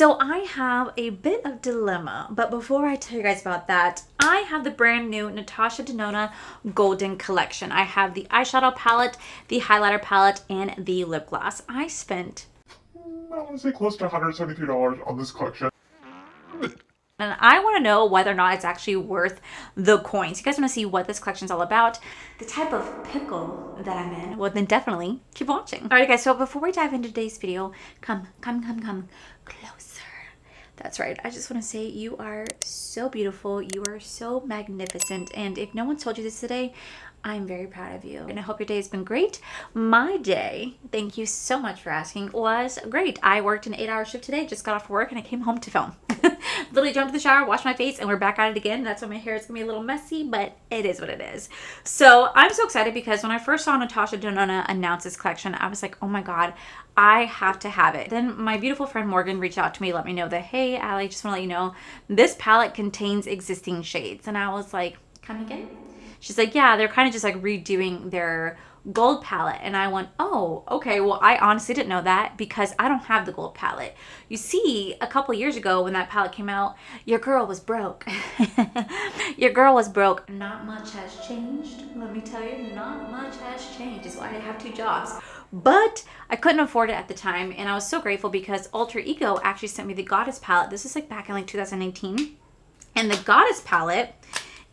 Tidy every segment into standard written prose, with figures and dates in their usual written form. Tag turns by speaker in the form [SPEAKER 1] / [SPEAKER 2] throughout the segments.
[SPEAKER 1] So I have a bit of dilemma, but before I tell you guys about that, I have the brand new Natasha Denona Golden Collection. I have the eyeshadow palette, the highlighter palette, and the lip gloss. I spent,
[SPEAKER 2] I want to say close to $173 on this collection.
[SPEAKER 1] and I want to know whether or not it's actually worth the coins. You guys want to see what this collection is all about, the type of pickle that I'm in? Well, then definitely keep watching. All right, guys, so before we dive into today's video, come closer. That's right. I just want to say you are so beautiful. You are so magnificent. And if no one told you this today, I'm very proud of you. And I hope your day has been great. My day, thank you so much for asking, was great. I worked an 8-hour shift today, just got off work, and I came home to film. Literally jumped in the shower, washed my face, and we're back at it again. That's why my hair is going to be a little messy, but it is what it is. So I'm so excited because when I first saw Natasha Denona announce this collection, I was like, oh my God, I have to have it. Then my beautiful friend Morgan reached out to me, let me know that, hey, Allie, just want to let you know, this palette contains existing shades. And I was like, come again? She's like, yeah, they're kind of just like redoing their gold palette. And I went, oh, okay. Well, I honestly didn't know that because I don't have the gold palette. You see, a couple years ago when that palette came out, your girl was broke. Your girl was broke. Not much has changed. Let me tell you, not much has changed. That's why I have 2 jobs. But I couldn't afford it at the time. And I was so grateful because Alter Ego actually sent me the Goddess palette. This is like back in like 2018. And the Goddess palette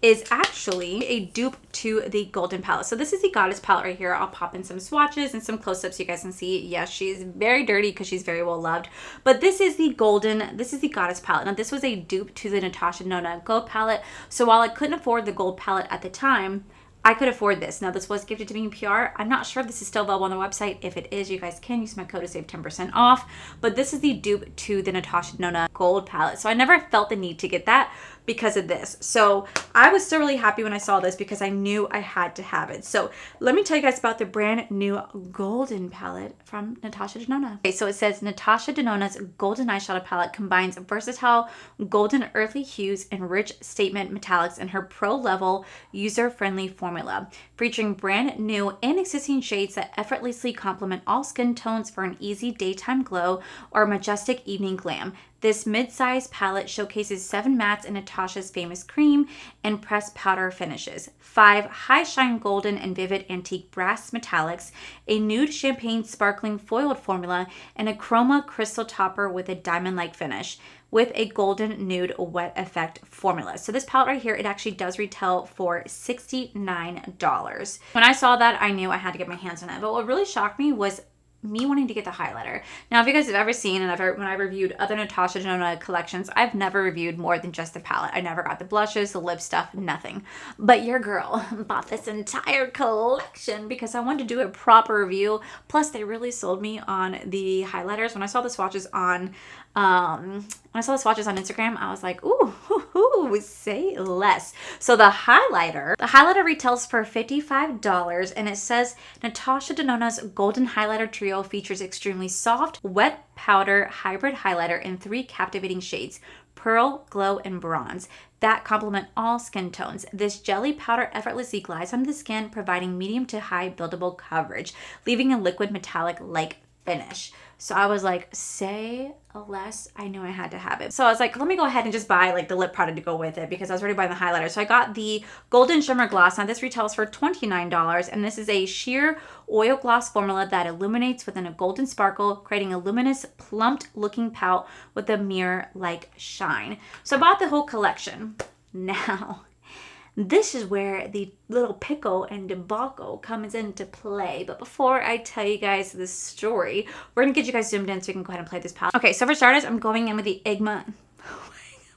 [SPEAKER 1] is actually a dupe to the Golden palette. So this is the Goddess palette right here. I'll pop in some swatches and some close-ups so you guys can see. Yes, she's very dirty because she's very well loved. But this is the Goddess palette. Now this was a dupe to the Natasha Denona Gold palette. So while I couldn't afford the Gold palette at the time, I could afford this. Now, this was gifted to me in PR. I'm not sure if this is still available on the website. If it is, you guys can use my code to save 10% off. But this is the dupe to the Natasha Denona Gold palette. So I never felt the need to get that because of this. So I was still really happy when I saw this because I knew I had to have it. So let me tell you guys about the brand new Golden palette from Natasha Denona. Okay, so it says Natasha Denona's Golden eyeshadow palette combines versatile golden earthly hues and rich statement metallics in her pro-level, user-friendly formula, featuring brand new and existing shades that effortlessly complement all skin tones for an easy daytime glow or majestic evening glam. This mid-size palette showcases 7 mattes in Natasha's famous cream and pressed powder finishes, 5 high-shine golden and vivid antique brass metallics, a nude champagne sparkling foiled formula, and a chroma crystal topper with a diamond-like finish, with a golden nude wet effect formula. So this palette right here, it actually does retail for $69. When I saw that, I knew I had to get my hands on it. But what really shocked me was me wanting to get the highlighter. Now, if you guys have ever seen, and when I reviewed other Natasha Denona collections, I've never reviewed more than just the palette. I never got the blushes, the lip stuff, nothing. But your girl bought this entire collection because I wanted to do a proper review. Plus, they really sold me on the highlighters. When I saw the swatches on Instagram, I was like, ooh, say less. So the highlighter retails for $55, and it says Natasha Denona's Golden Highlighter Trio features extremely soft, wet powder hybrid highlighter in 3 captivating shades, pearl, glow, and bronze, that complement all skin tones. This jelly powder effortlessly glides onto the skin, providing medium to high buildable coverage, leaving a liquid metallic-like finish. So I was like, say less. I knew I had to have it. So I was like, let me go ahead and just buy like the lip product to go with it because I was already buying the highlighter. So I got the Golden Shimmer Gloss. Now this retails for $29, and this is a sheer oil gloss formula that illuminates within a golden sparkle, creating a luminous, plumped looking pout with a mirror-like shine. So I bought the whole collection. Now, this is where the little pickle and debacle comes into play. But before I tell you guys this story, we're going to get you guys zoomed in so we can go ahead and play this palette. Okay, so for starters, I'm going in with the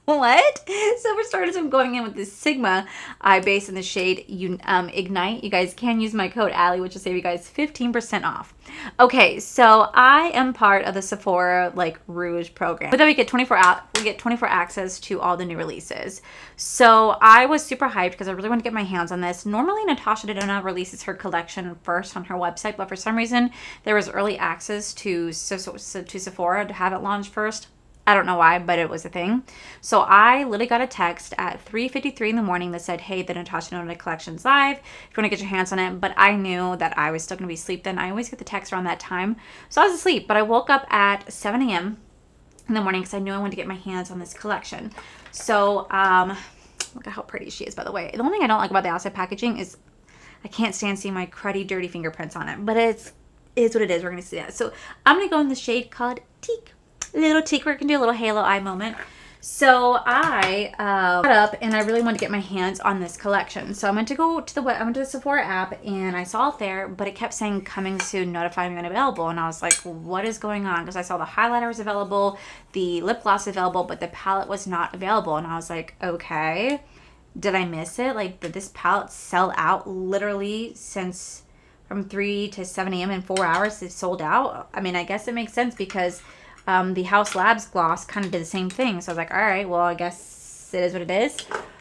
[SPEAKER 1] What? So for starters, I'm going in with the Sigma eye base in the shade Ignite. You guys can use my code Allie, which will save you guys 15% off. Okay, so I am part of the Sephora like Rouge program. But then we get 24 access to all the new releases. So I was super hyped because I really want to get my hands on this. Normally, Natasha Denona releases her collection first on her website, but for some reason, there was early access to Sephora to have it launched first. I don't know why, but it was a thing. So I literally got a text at 3:53 in the morning that said, hey, the Natasha Denona collection's live. If you want to get your hands on it. But I knew that I was still going to be asleep then. I always get the text around that time. So I was asleep, but I woke up at 7 a.m. in the morning because I knew I wanted to get my hands on this collection. So, look at how pretty she is, by the way. The only thing I don't like about the outside packaging is I can't stand seeing my cruddy, dirty fingerprints on it. But it is what it is. We're going to see that. So, I'm going to go in the shade called Teak. Little Teak. We're going to do a little halo eye moment. So I got up and I really wanted to get my hands on this collection. So I went to the Sephora app and I saw it there, but it kept saying coming soon, notifying me when available. And I was like, what is going on? Because I saw the highlighter was available, the lip gloss available, but the palette was not available. And I was like, okay, did I miss it? Like, did this palette sell out literally since from 3 to 7 a.m. in 4 hours? It sold out. I mean, I guess it makes sense because the House Labs gloss kind of did the same thing. So I was like, all right, well, I guess it is what it is.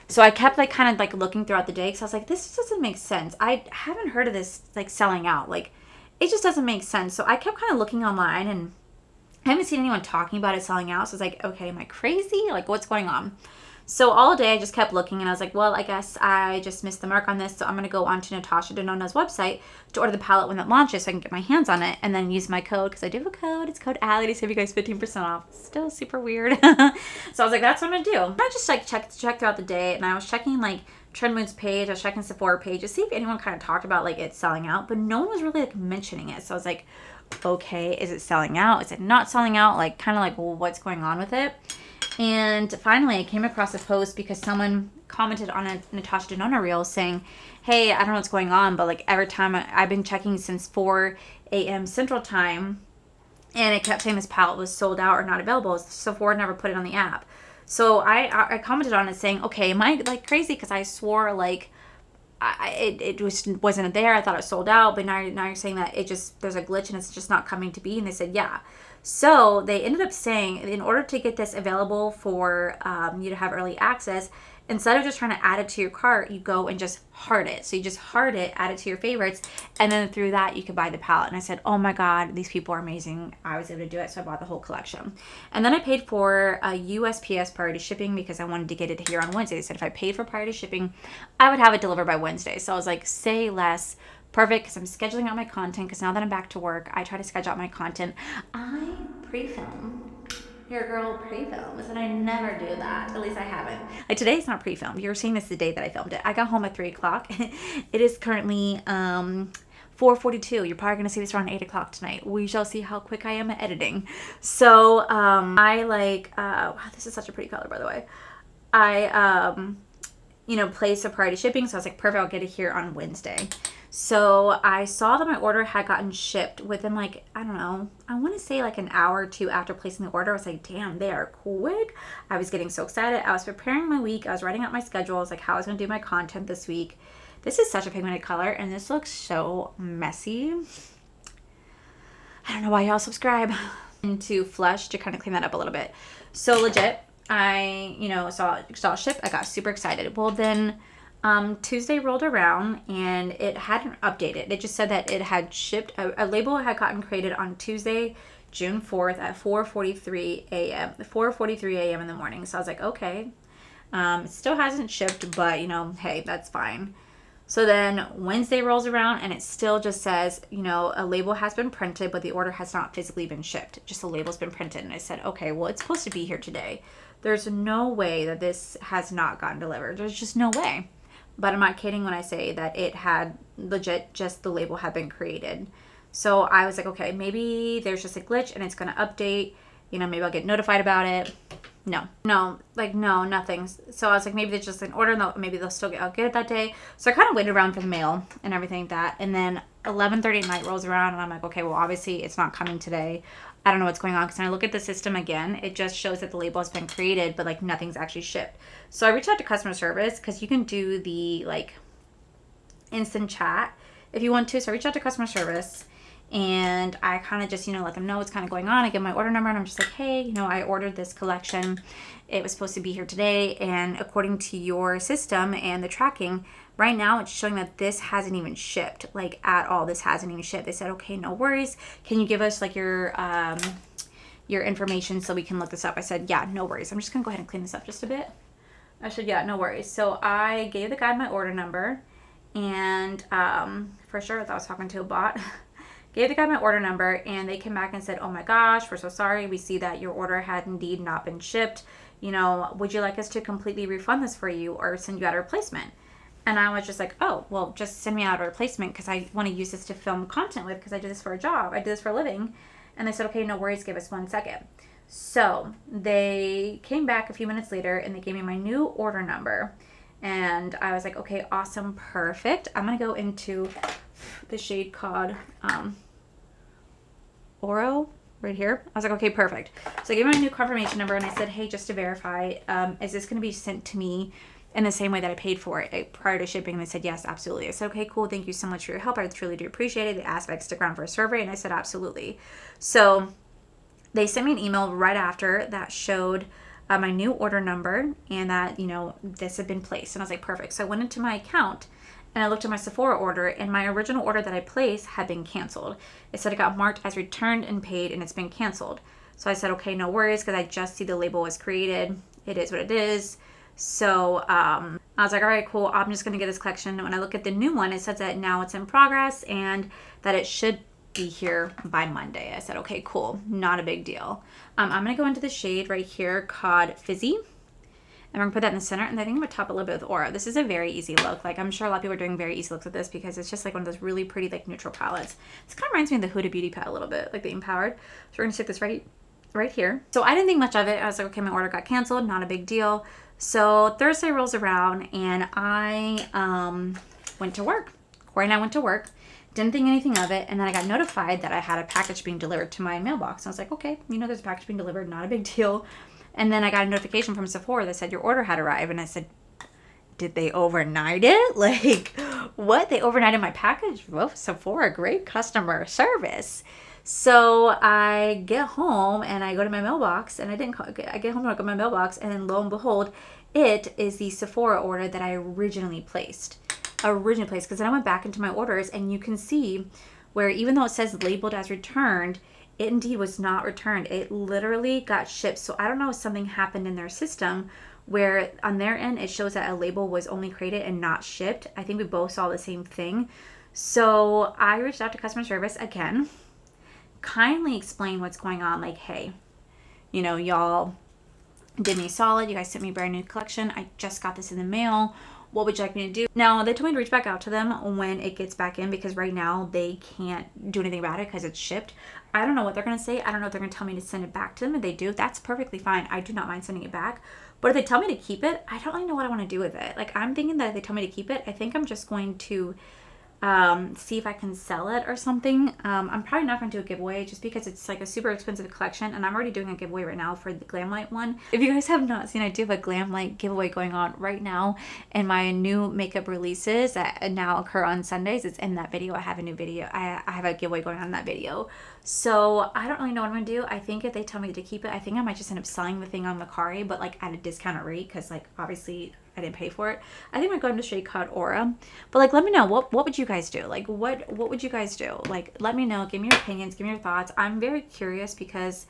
[SPEAKER 1] So I kept like kind of like looking throughout the day because I was like, this just doesn't make sense. I haven't heard of this like selling out. Like, it just doesn't make sense. So I kept kind of looking online and I haven't seen anyone talking about it selling out. So I was like, okay, am I crazy? Like, what's going on? So all day I just kept looking and I was like, well, I guess I just missed the mark on this. So I'm going to go onto Natasha Denona's website to order the palette when it launches so I can get my hands on it and then use my code because I do have a code. It's code Allie to save you guys 15% off. Still super weird. So I was like, that's what I'm going to do. I just like check throughout the day and I was checking like Trendmood's page. I was checking Sephora page to see if anyone kind of talked about like it selling out, but no one was really like mentioning it. So I was like, okay, is it selling out? Is it not selling out? Like kind of like, well, what's going on with it? And finally, I came across a post because someone commented on a Natasha Denona reel saying, hey, I don't know what's going on, but like every time I've been checking since 4 a.m. Central Time, and it kept saying this palette was sold out or not available. Sephora never put it on the app. So I commented on it saying, okay, am I like crazy? Because I swore like it wasn't there. I thought it was sold out, but now you're saying that there's a glitch and it's just not coming to be. And they said, yeah. So they ended up saying in order to get this available for you to have early access, instead of just trying to add it to your cart, you go and just heart it. So you just heart it, add it to your favorites, and then through that you can buy the palette. And I said, oh my God, these people are amazing. I was able to do it, so I bought the whole collection. And then I paid for a USPS priority shipping because I wanted to get it here on Wednesday. They said if I paid for priority shipping, I would have it delivered by Wednesday. So I was like, say less. Perfect, because I'm scheduling out my content, because now that I'm back to work, I try to schedule out my content. I pre-film. Your girl pre-films, and I never do that. At least I haven't. Like today's not pre-filmed. You're seeing this the day that I filmed it. I got home at 3 o'clock. It is currently 4:42. You're probably going to see this around 8 o'clock tonight. We shall see how quick I am at editing. So I like, wow, this is such a pretty color, by the way. I, placed a priority shipping, so I was like, perfect, I'll get it here on Wednesday. So I saw that my order had gotten shipped within like, I don't know, I want to say like an hour or two after placing the order. I was like, damn, they are quick. I was getting so excited. I was preparing my week. I was writing out my schedule. I was like, how I was going to do my content this week. This is such a pigmented color and this looks so messy. I don't know why y'all subscribe. Into Flush to kind of clean that up a little bit. So legit, I, saw it ship. I got super excited. Well, then Tuesday rolled around and it hadn't updated. It just said that it had shipped. A label had gotten created on Tuesday, June 4th at 4:43 a.m. 4:43 a.m. in the morning. So I was like, okay. It still hasn't shipped, but hey, that's fine. So then Wednesday rolls around and it still just says, a label has been printed, but the order has not physically been shipped. Just the label's been printed. And I said, okay, well, it's supposed to be here today. There's no way that this has not gotten delivered. There's just no way. But I'm not kidding when I say that it had legit just the label had been created. So I was like, okay, maybe there's just a glitch and it's going to update. Maybe I'll get notified about it. No, nothing. So I was like, maybe there's just an order. Maybe I'll get it that day. So I kind of waited around for the mail and everything like that. And then 11:30 at night rolls around and I'm like, okay, well, obviously it's not coming today. I don't know what's going on because when I look at the system again, it just shows that the label has been created, but like nothing's actually shipped. So I reached out to customer service because you can do the like instant chat if you want to. So I reached out to customer service and I kind of just, let them know what's kind of going on. I give my order number and I'm just like, hey, I ordered this collection. It was supposed to be here today. And according to your system and the tracking, right now it's showing that this hasn't even shipped, like at all. This hasn't even shipped. They said, okay, no worries. Can you give us like your information so we can look this up? I said, yeah, no worries. I'm just gonna go ahead and clean this up just a bit. I said, yeah, no worries. So I gave the guy my order number and for sure I thought I was talking to a bot. Gave the guy my order number, and they came back and said, oh my gosh, we're so sorry. We see that your order had indeed not been shipped. You know, would you like us to completely refund this for you or send you out a replacement? And I was just like, oh, well, just send me out a replacement because I want to use this to film content with because I do this for a job. I do this for a living. And they said, okay, no worries. Give us 1 second. So they came back a few minutes later and they gave me my new order number. And I was like, okay, awesome, perfect. I'm going to go into the shade called Oro right here. I was like, okay, perfect. So I gave my new confirmation number and I said, hey, just to verify, is this going to be sent to me in the same way that I paid for it prior to shipping? And they said, yes, absolutely. I said, okay, cool. Thank you so much for your help. I truly do appreciate it. They asked if I could stick around for a survey, and I said, absolutely. So they sent me an email right after that showed my new order number and that, you know, this had been placed. And I was like, perfect. So I went into my account and I looked at my Sephora order, and my original order that I placed had been canceled. It said it got marked as returned and paid, and it's been canceled. So I said, okay, no worries, because I just see the label was created. It is what it is. So I was like, all right, cool. I'm just going to get this collection. And when I look at the new one, it says that now it's in progress and that it should be here by Monday. I said, okay, cool. Not a big deal. I'm going to go into the shade right here called Fizzy. And we're going to put that in the center. And I think I'm going to top it a little bit with Aura. This is a very easy look. Like, I'm sure a lot of people are doing very easy looks with this because it's just like one of those really pretty, like, neutral palettes. This kind of reminds me of the Huda Beauty palette a little bit, like the Empowered. So we're going to stick this right here. So I didn't think much of it. I was like, okay, my order got canceled. Not a big deal. So Thursday rolls around and I went to work. Corey and I went to work. Didn't think anything of it. And then I got notified that I had a package being delivered to my mailbox. And I was like, okay, you know, there's a package being delivered. Not a big deal. And then I got a notification from Sephora that said your order had arrived. And I said, did they overnight it? Like, what? They overnighted my package? Well, Sephora, great customer service. So I get home and I go to my mailbox, and I get home and I go to my mailbox, and then lo and behold, it is the Sephora order that I originally placed. Because then I went back into my orders, and you can see where even though it says labeled as returned, it indeed was not returned. It literally got shipped. So I don't know if something happened in their system where on their end it shows that a label was only created and not shipped. I think we both saw the same thing. So I reached out to customer service again, kindly explain what's going on. Like, hey, you know, y'all did me solid. You guys sent me a brand new collection. I just got this in the mail. What would you like me to do? Now, they told me to reach back out to them when it gets back in because right now they can't do anything about it because it's shipped. I don't know what they're going to say. I don't know if they're going to tell me to send it back to them. If they do, that's perfectly fine. I do not mind sending it back. But if they tell me to keep it, I don't really know what I want to do with it. Like, I'm thinking that if they tell me to keep it, I think I'm just going to see if I can sell it or something. I'm probably not going to do a giveaway just because it's like a super expensive collection, and I'm already doing a giveaway right now for the Glamlight one. If you guys have not seen, I do have a Glamlight giveaway going on right now, and my new makeup releases that now occur on Sundays. It's in that video. I have a new video. I have a giveaway going on in that video. So I don't really know what I'm going to do. I think if they tell me to keep it, I think I might just end up selling the thing on Mercari, but like at a discounted rate because like obviously I didn't pay for it. I think I'm going to shade called Aura. But like, let me know, what would you guys do? Like, what would you guys do? Like, let me know. Give me your opinions. Give me your thoughts. I'm very curious because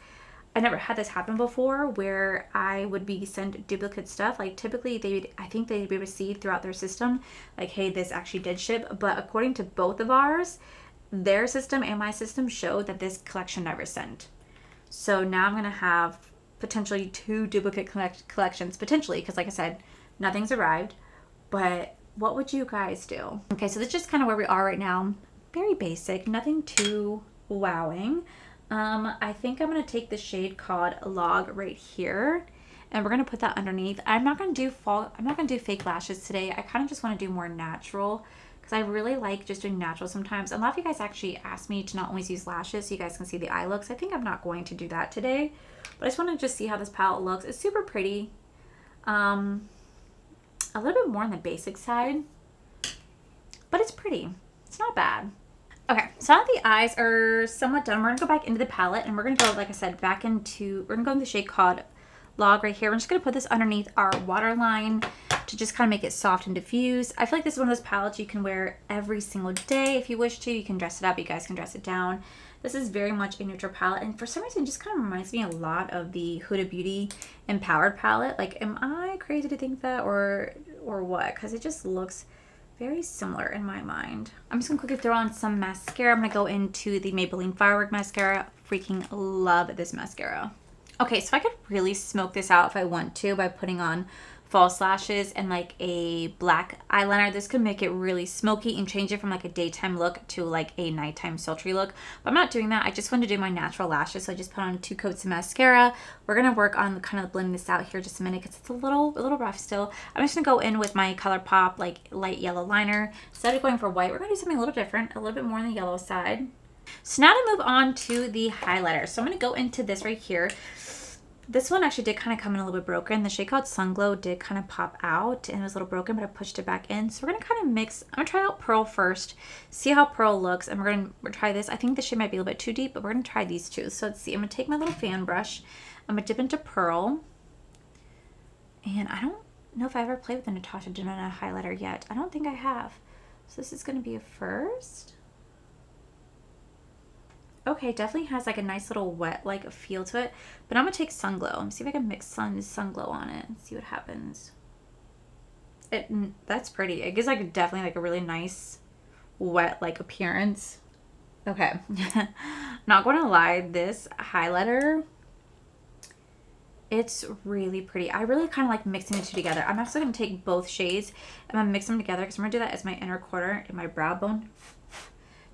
[SPEAKER 1] I never had this happen before where I would be sent duplicate stuff. Like, typically, I think they'd be received throughout their system. Like, hey, this actually did ship. But according to both of ours, their system and my system showed that this collection never sent. So now I'm going to have potentially 2 duplicate collections, potentially, because like I said, nothing's arrived. But what would you guys do? Okay, so that's just kind of where we are right now. Very basic, nothing too wowing. I think I'm going to take the shade called Log right here, and we're going to put that underneath. I'm not going to do fake lashes today. I kind of just want to do more natural because I really like just doing natural sometimes. A lot of you guys actually asked me to not always use lashes so you guys can see the eye looks. I think I'm not going to do that today, but I just want to just see how this palette looks. It's super pretty. A little bit more on the basic side, but it's pretty. It's not bad. Okay, so now the eyes are somewhat done. We're going to go back into the palette, and we're going to go, like I said, we're going to go in the shade called Log right here. We're just going to put this underneath our waterline to just kind of make it soft and diffuse. I feel like this is one of those palettes you can wear every single day if you wish to. You can dress it up. You guys can dress it down. This is very much a neutral palette, and for some reason it just kind of reminds me a lot of the Huda Beauty Empowered palette. Like, am I crazy to think that, or what? Because it just looks very similar in my mind. I'm just gonna quickly throw on some mascara. I'm gonna go into the Maybelline Firework Mascara. Freaking love this mascara. Okay, so I could really smoke this out if I want to by putting on false lashes and like a black eyeliner. This could make it really smoky and change it from like a daytime look to like a nighttime sultry look. But I'm not doing that. I just wanted to do my natural lashes. So I just put on 2 coats of mascara. We're going to work on kind of blending this out here just a minute because it's a little rough still. I'm just going to go in with my ColourPop like light yellow liner. Instead of going for white, we're going to do something a little different, a little bit more on the yellow side. So now to move on to the highlighter. So I'm going to go into this right here. This one actually did kind of come in a little bit broken. The shade called Sun Glow did kind of pop out and it was a little broken, but I pushed it back in. So we're going to kind of mix. I'm going to try out Pearl first, see how Pearl looks, and we're going to try this. I think the shade might be a little bit too deep, but we're going to try these two. So let's see. I'm going to take my little fan brush. I'm going to dip into Pearl. And I don't know if I ever played with the Natasha Denona highlighter yet. I don't think I have. So this is going to be a first. Okay, definitely has like a nice little wet like feel to it. But I'm gonna take Sun Glow and see if I can mix Sun Glow on it and see what happens. That's pretty. It gives like definitely like a really nice wet like appearance. Okay. Not gonna lie, this highlighter, it's really pretty. I really kind of like mixing the two together. I'm actually gonna take both shades and I'm gonna mix them together because I'm gonna do that as my inner quarter in my brow bone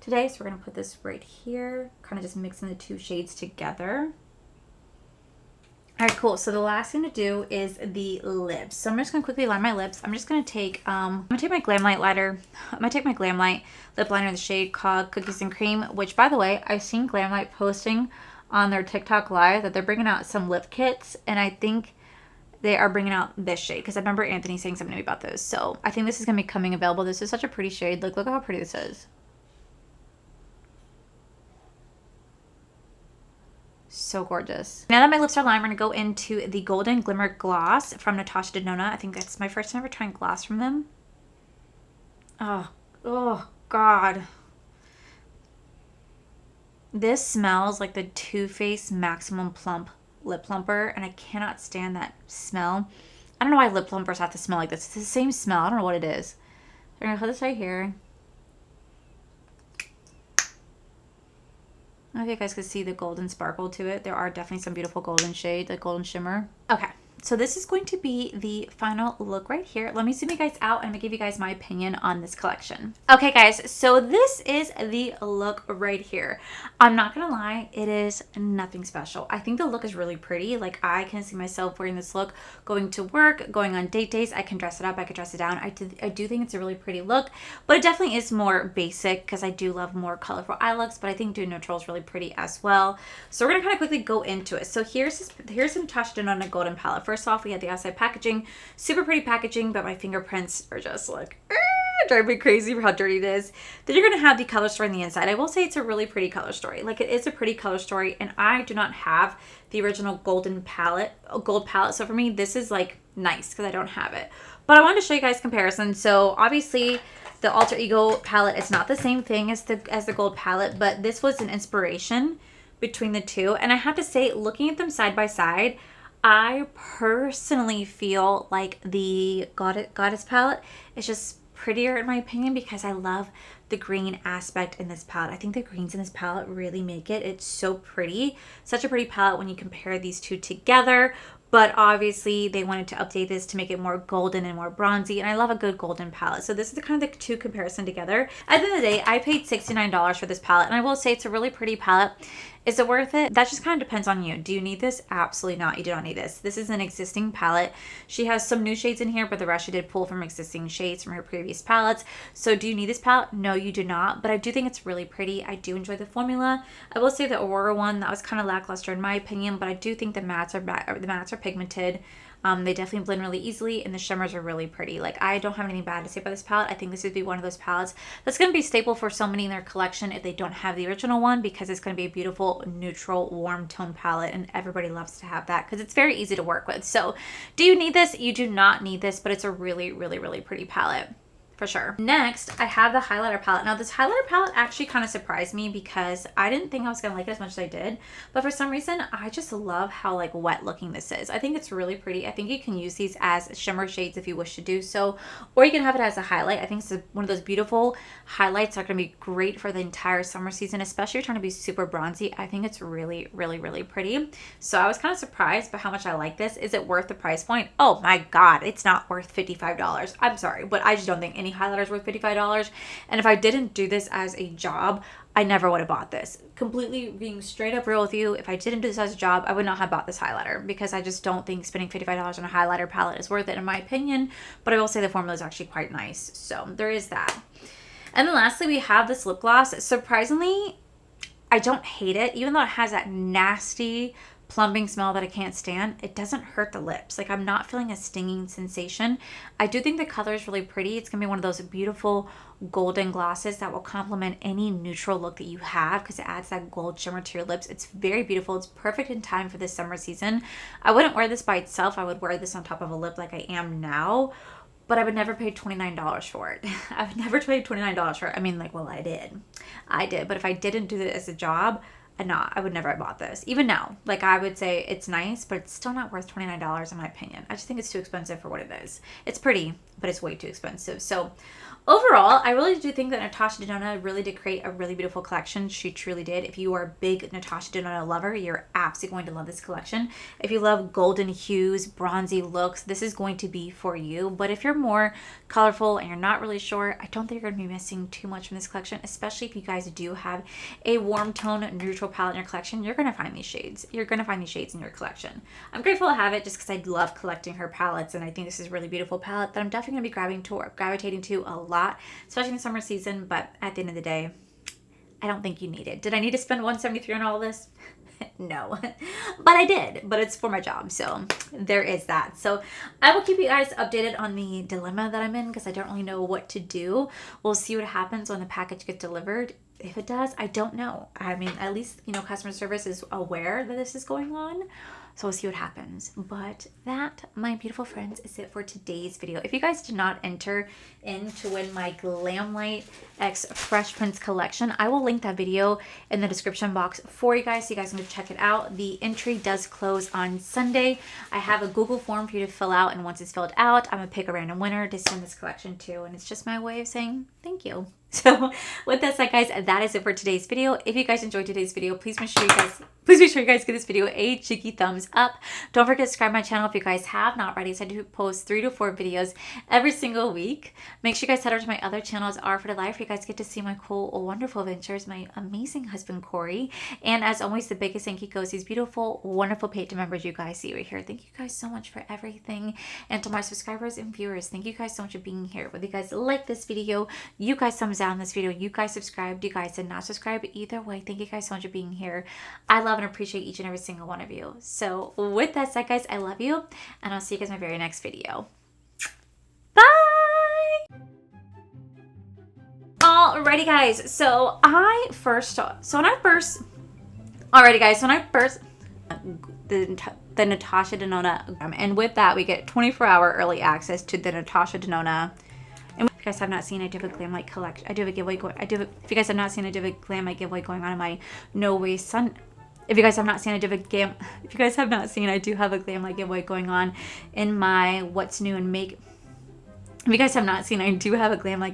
[SPEAKER 1] today. So we're going to put this right here, kind of just mixing the 2 shades together. All right, cool. So the last thing to do is the lips. So I'm just going to quickly line my lips. I'm just going to take, I'm going to take my Glam Light liner. I'm going to take my Glam Light lip liner in the shade called Cookies and Cream, which by the way, I've seen Glam Light posting on their TikTok live that they're bringing out some lip kits. And I think they are bringing out this shade because I remember Anthony saying something to me about those. So I think this is going to be coming available. This is such a pretty shade. Look how pretty this is. So gorgeous. Now that my lips are lined, we're going to go into the Golden Glimmer Gloss from Natasha Denona. I think that's my first time ever trying gloss from them. Oh God. This smells like the Too Faced Maximum Plump Lip Plumper, and I cannot stand that smell. I don't know why lip plumpers have to smell like this. It's the same smell. I don't know what it is. We're going to put this right here. I don't know if you guys can see the golden sparkle to it. There are definitely some beautiful golden shade, like golden shimmer. Okay, so this is going to be the final look right here. Let me zoom you guys out and I'm gonna give you guys my opinion on this collection. Okay guys, so this is the look right here. I'm not gonna lie, it is nothing special. I think the look is really pretty. Like I can see myself wearing this look, going to work, going on date days. I can dress it up, I can dress it down. I do think it's a really pretty look, but it definitely is more basic because I do love more colorful eye looks, but I think Dude Neutral is really pretty as well. So we're gonna kind of quickly go into it. So here's the Natasha Denona Golden Palette. First off, we have the outside packaging, super pretty packaging, but my fingerprints are just like drive me crazy for how dirty it is. Then you're gonna have the color story on the inside. I will say it's a really pretty color story. Like it is a pretty color story, and I do not have the original gold palette. So for me, this is like nice because I don't have it. But I wanted to show you guys comparison. So obviously the Alter Ego palette is not the same thing as the gold palette, but this was an inspiration between the two. And I have to say, looking at them side by side, I personally feel like the Goddess palette is just prettier in my opinion because I love the green aspect in this palette. I think the greens in this palette really make it. It's so pretty. Such a pretty palette when you compare these two together. But obviously they wanted to update this to make it more golden and more bronzy. And I love a good golden palette. So this is the kind of the two comparison together. At the end of the day, I paid $69 for this palette. And I will say it's a really pretty palette. Is it worth it? That just kind of depends on you. Do you need this? Absolutely not. You do not need this. This is an existing palette. She has some new shades in here, but the rest she did pull from existing shades from her previous palettes. So do you need this palette? No, you do not. But I do think it's really pretty. I do enjoy the formula. I will say the Aurora one, that was kind of lackluster in my opinion, but I do think the mattes are pigmented. They definitely blend really easily, and the shimmers are really pretty. Like, I don't have anything bad to say about this palette. I think this would be one of those palettes that's going to be staple for so many in their collection if they don't have the original one, because it's going to be a beautiful, neutral, warm tone palette, and everybody loves to have that because it's very easy to work with. So, do you need this? You do not need this, but it's a really, really, really pretty palette. for sure. Next, I have the highlighter palette. Now this highlighter palette actually kind of surprised me because I didn't think I was gonna like it as much as I did, but for some reason, I just love how like wet looking this is. I think it's really pretty. I think you can use these as shimmer shades if you wish to do so, or you can have it as a highlight. I think it's one of those beautiful highlights that are gonna be great for the entire summer season, especially if you're trying to be super bronzy. I think it's really, really, really pretty. So I was kind of surprised by how much I like this. Is it worth the price point? Oh my God, it's not worth $55. I'm sorry, but I just don't think any highlighter is worth $55. And if I didn't do this as a job, I never would have bought this. Completely being straight up real with you, if I didn't do this as a job, I would not have bought this highlighter because I just don't think spending $55 on a highlighter palette is worth it in my opinion. But I will say the formula is actually quite nice. So there is that. And then lastly, we have this lip gloss. Surprisingly, I don't hate it, even though it has that nasty plumping smell that I can't stand. It doesn't hurt the lips. Like I'm not feeling a stinging sensation. I do think the color is really pretty. It's gonna be one of those beautiful golden glosses that will complement any neutral look that you have because it adds that gold shimmer to your lips. It's very beautiful. It's perfect in time for this summer season. I wouldn't wear this by itself. I would wear this on top of a lip like I am now, but I would never pay $29 for it. I would never pay $29 for it. I mean, like, well, I did, but if I didn't do it as a job, I would never have bought this. Even now, like I would say it's nice, but it's still not worth $29 in my opinion. I just think it's too expensive for what it is. It's pretty, but it's way too expensive. So overall, I really do think that Natasha Denona really did create a really beautiful collection. She truly did. If you are a big Natasha Denona lover, you're absolutely going to love this collection. If you love golden hues, bronzy looks, this is going to be for you. But if you're more colorful and you're not really sure, I don't think you're going to be missing too much from this collection, especially if you guys do have a warm tone neutral palette in your collection. You're going to find these shades. You're going to find these shades in your collection. I'm grateful to have it just because I love collecting her palettes, and I think this is a really beautiful palette that I'm definitely going to be gravitating to a lot, especially in the summer season. But at the end of the day, I don't think you need it. Did I need to spend $173 on all this? No, but I did, but it's for my job. So there is that. So I will keep you guys updated on the dilemma that I'm in because I don't really know what to do. We'll see what happens when the package gets delivered. If it does, I don't know. I mean, at least, you know, customer service is aware that this is going on. So we'll see what happens. But that, my beautiful friends, is it for today's video. If you guys did not enter in to win my Glamlight X Fresh Prints collection, I will link that video in the description box for you guys so you guys can check it out. The entry does close on Sunday. I have a Google form for you to fill out, and once it's filled out, I'm going to pick a random winner to send this collection to, and it's just my way of saying thank you. So with that said, guys, that is it for today's video. If you guys enjoyed today's video, please make sure you guys give this video a cheeky thumbs up. Don't forget to subscribe to my channel if you guys have not already. So I do post 3 to 4 videos every single week. Make sure you guys head over to my other channels, R for the Life, where you guys get to see my cool, wonderful adventures, my amazing husband, Corey. And as always, the biggest thank you goes these beautiful, wonderful Patreon members you guys see right here. Thank you guys so much for everything. And to my subscribers and viewers, thank you guys so much for being here. Whether you guys like this video, you guys thumbs down this video, you guys subscribed, you guys did not subscribe, either way, thank you guys so much for being here. I love and appreciate each and every single one of you. So with that said, guys, I love you, and I'll see you guys in my very next video. Bye! Alrighty guys, the Natasha Denona, and with that we get 24-hour early access to the Natasha Denona. And if you guys have not seen, I do have a Glamlight collection. I do have a giveaway going. If you guys have not seen, I do have a Glamlight giveaway going on in my No Waste Sun. If you guys have not seen, I do have a Glamlight giveaway going on in my What's New and Make. If you guys have not seen, I do have a Glamlight